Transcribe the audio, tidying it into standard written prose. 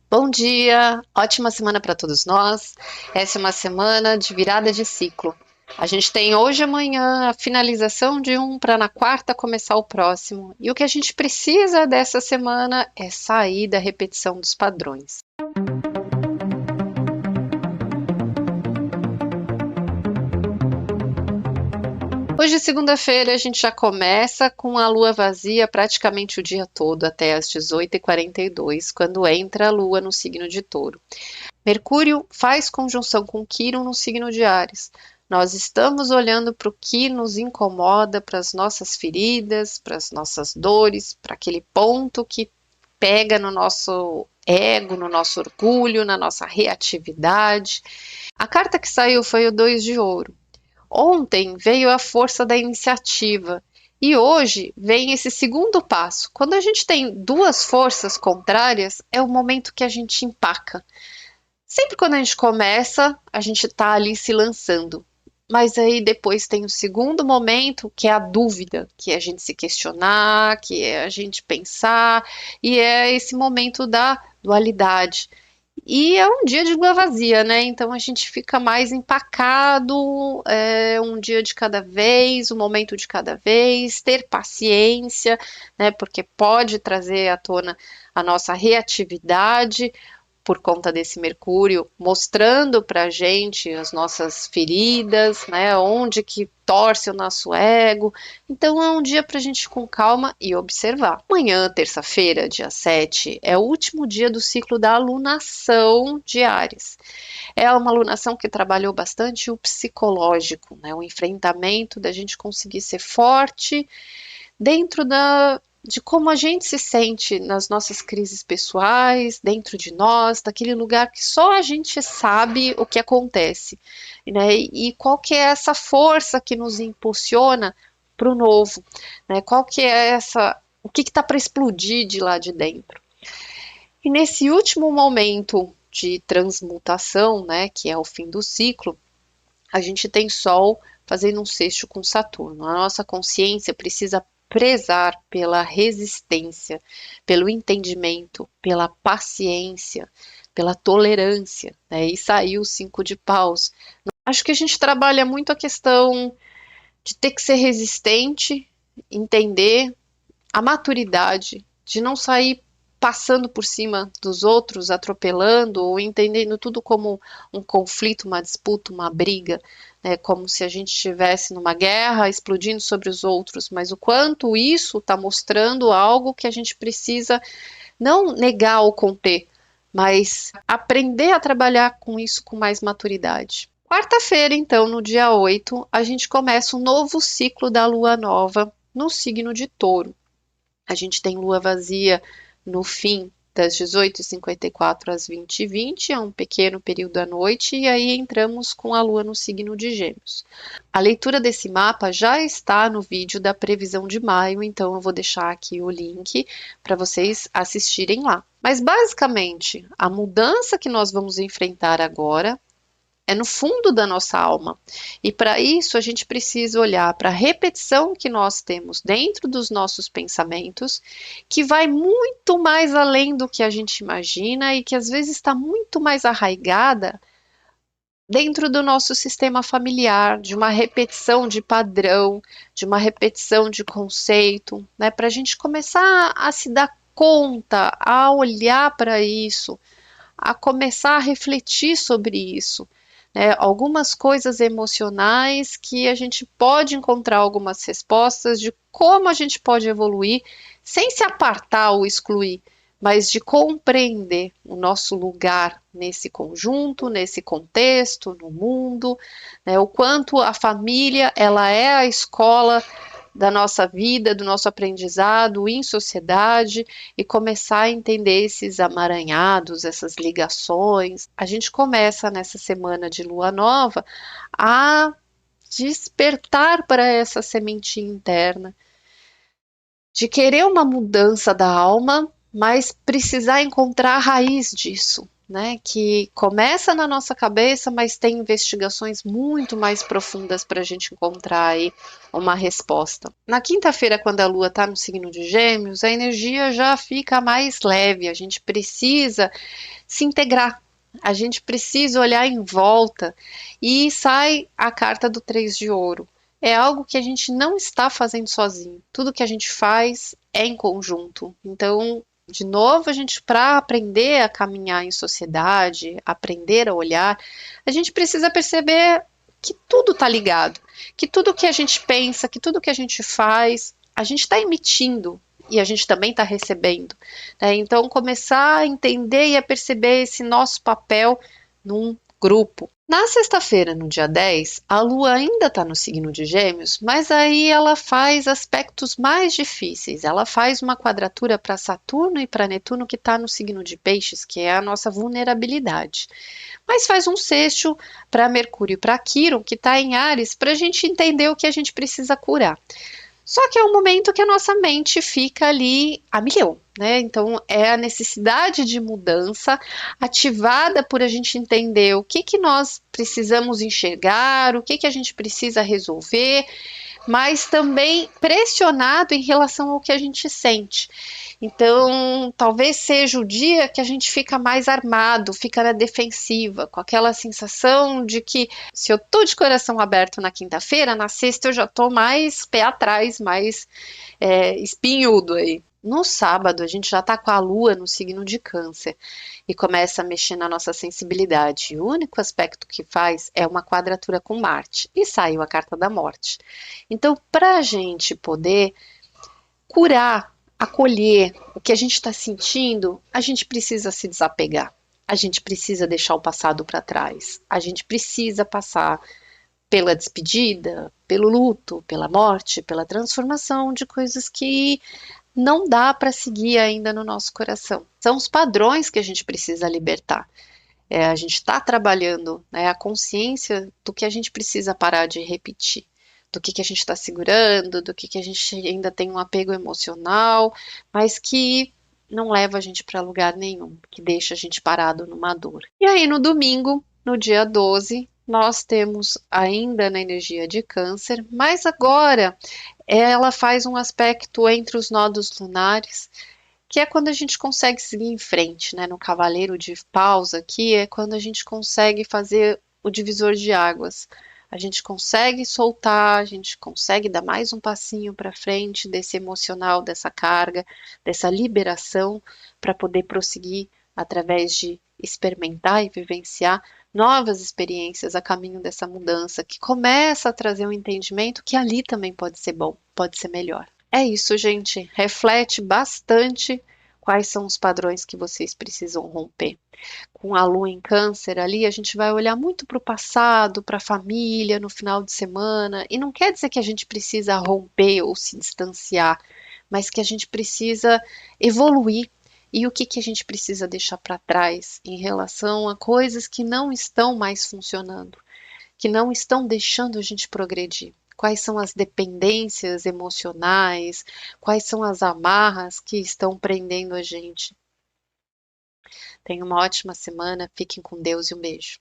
Bom dia, ótima semana para todos nós. Essa é uma semana de virada de ciclo. A gente tem hoje e amanhã a finalização de um para na quarta começar o próximo. E o que a gente precisa dessa semana é sair da repetição dos padrões. Hoje, segunda-feira, a gente já começa com a lua vazia praticamente o dia todo, até às 18h42, quando entra a lua no signo de Touro. Mercúrio faz conjunção com Quirón no signo de Áries. Nós estamos olhando para o que nos incomoda, para as nossas feridas, para as nossas dores, para aquele ponto que pega no nosso ego, no nosso orgulho, na nossa reatividade. A carta que saiu foi o 2 de ouro. Ontem veio a força da iniciativa e hoje vem esse segundo passo. Quando a gente tem duas forças contrárias, é o momento que a gente empaca. Sempre quando a gente começa, a gente está ali se lançando. Mas aí depois tem o segundo momento, que é a dúvida, que é a gente se questionar, que é a gente pensar, e é esse momento da dualidade. E é um dia de lua vazia, né? Então a gente fica mais empacado, um dia de cada vez, um momento de cada vez, ter paciência, né? Porque pode trazer à tona a nossa reatividade, por conta desse Mercúrio, mostrando para a gente as nossas feridas, né, onde que torce o nosso ego. Então é um dia para a gente ir com calma e observar. Amanhã, terça-feira, dia 7, é o último dia do ciclo da alunação de Áries. É uma alunação que trabalhou bastante o psicológico, né, o enfrentamento da gente conseguir ser forte dentro de como a gente se sente nas nossas crises pessoais, dentro de nós, daquele lugar que só a gente sabe o que acontece, né? E qual que é essa força que nos impulsiona para o novo, né? Qual que é o que está para explodir de lá de dentro? E nesse último momento de transmutação, né, que é o fim do ciclo, a gente tem Sol fazendo um sexto com Saturno. A nossa consciência precisa prezar pela resistência, pelo entendimento, pela paciência, pela tolerância, né? E saiu o 5 de paus. Acho que a gente trabalha muito a questão de ter que ser resistente, entender a maturidade, de não sair passando por cima dos outros, atropelando ou entendendo tudo como um conflito, uma disputa, uma briga, né, como se a gente estivesse numa guerra explodindo sobre os outros, mas o quanto isso está mostrando algo que a gente precisa não negar ou conter, mas aprender a trabalhar com isso com mais maturidade. Quarta-feira, então, no dia 8, a gente começa um novo ciclo da lua nova no signo de Touro. A gente tem lua vazia no fim das 18h54 às 20h20, é um pequeno período à noite, e aí entramos com a lua no signo de Gêmeos. A leitura desse mapa já está no vídeo da previsão de maio, então eu vou deixar aqui o link para vocês assistirem lá. Mas basicamente, a mudança que nós vamos enfrentar agora é no fundo da nossa alma. E para isso a gente precisa olhar para a repetição que nós temos dentro dos nossos pensamentos, que vai muito mais além do que a gente imagina e que às vezes está muito mais arraigada dentro do nosso sistema familiar, de uma repetição de padrão, de uma repetição de conceito, né? Para a gente começar a se dar conta, a olhar para isso, a começar a refletir sobre isso, né? Algumas coisas emocionais que a gente pode encontrar algumas respostas de como a gente pode evoluir sem se apartar ou excluir, mas de compreender o nosso lugar nesse conjunto, nesse contexto, no mundo, né? O quanto a família ela é a escola da nossa vida, do nosso aprendizado em sociedade e começar a entender esses amaranhados, essas ligações. A gente começa nessa semana de lua nova a despertar para essa sementinha interna, de querer uma mudança da alma, mas precisar encontrar a raiz disso. né, que começa na nossa cabeça, mas tem investigações muito mais profundas para a gente encontrar aí uma resposta. Na quinta-feira, quando a Lua está no signo de Gêmeos, a energia já fica mais leve, a gente precisa se integrar, a gente precisa olhar em volta e sai a carta do Três de Ouro. É algo que a gente não está fazendo sozinho. Tudo que a gente faz é em conjunto. Então, de novo, a gente, para aprender a caminhar em sociedade, aprender a olhar, a gente precisa perceber que tudo está ligado, que tudo que a gente pensa, que tudo que a gente faz, a gente está emitindo e a gente também está recebendo, né? Então, começar a entender e a perceber esse nosso papel num grupo. Na sexta-feira, no dia 10, a Lua ainda está no signo de Gêmeos, mas aí ela faz aspectos mais difíceis. Ela faz uma quadratura para Saturno e para Netuno, que está no signo de Peixes, que é a nossa vulnerabilidade. Mas faz um sexto para Mercúrio e para Quirón, que está em Áries, para a gente entender o que a gente precisa curar. Só que é um momento que a nossa mente fica ali a milhão, né? Então é a necessidade de mudança ativada por a gente entender o que que nós precisamos enxergar, o que que a gente precisa resolver, mas também pressionado em relação ao que a gente sente. Então, talvez seja o dia que a gente fica mais armado, fica na defensiva, com aquela sensação de que se eu tô de coração aberto na quinta-feira, na sexta eu já tô mais pé atrás, mais espinhudo aí. No sábado, a gente já está com a Lua no signo de Câncer e começa a mexer na nossa sensibilidade. O único aspecto que faz é uma quadratura com Marte e saiu a carta da morte. Então, para a gente poder curar, acolher o que a gente está sentindo, a gente precisa se desapegar. A gente precisa deixar o passado para trás. A gente precisa passar pela despedida, pelo luto, pela morte, pela transformação de coisas que não dá para seguir ainda no nosso coração. São os padrões que a gente precisa libertar. A gente está trabalhando, né, a consciência do que a gente precisa parar de repetir, do que a gente está segurando, do que a gente ainda tem um apego emocional, mas que não leva a gente para lugar nenhum, que deixa a gente parado numa dor. E aí no domingo, no dia 12, nós temos ainda na energia de Câncer, mas agora ela faz um aspecto entre os nodos lunares, que é quando a gente consegue seguir em frente, né? No Cavaleiro de Paus aqui é quando a gente consegue fazer o divisor de águas. A gente consegue soltar, a gente consegue dar mais um passinho para frente desse emocional, dessa carga, dessa liberação, para poder prosseguir através de experimentar e vivenciar novas experiências a caminho dessa mudança, que começa a trazer um entendimento que ali também pode ser bom, pode ser melhor. É isso, gente. Reflete bastante quais são os padrões que vocês precisam romper. Com a Lua em Câncer ali, a gente vai olhar muito para o passado, para a família, no final de semana, e não quer dizer que a gente precisa romper ou se distanciar, mas que a gente precisa evoluir. E o que que a gente precisa deixar para trás em relação a coisas que não estão mais funcionando, que não estão deixando a gente progredir. Quais são as dependências emocionais, quais são as amarras que estão prendendo a gente. Tenha uma ótima semana, fiquem com Deus e um beijo.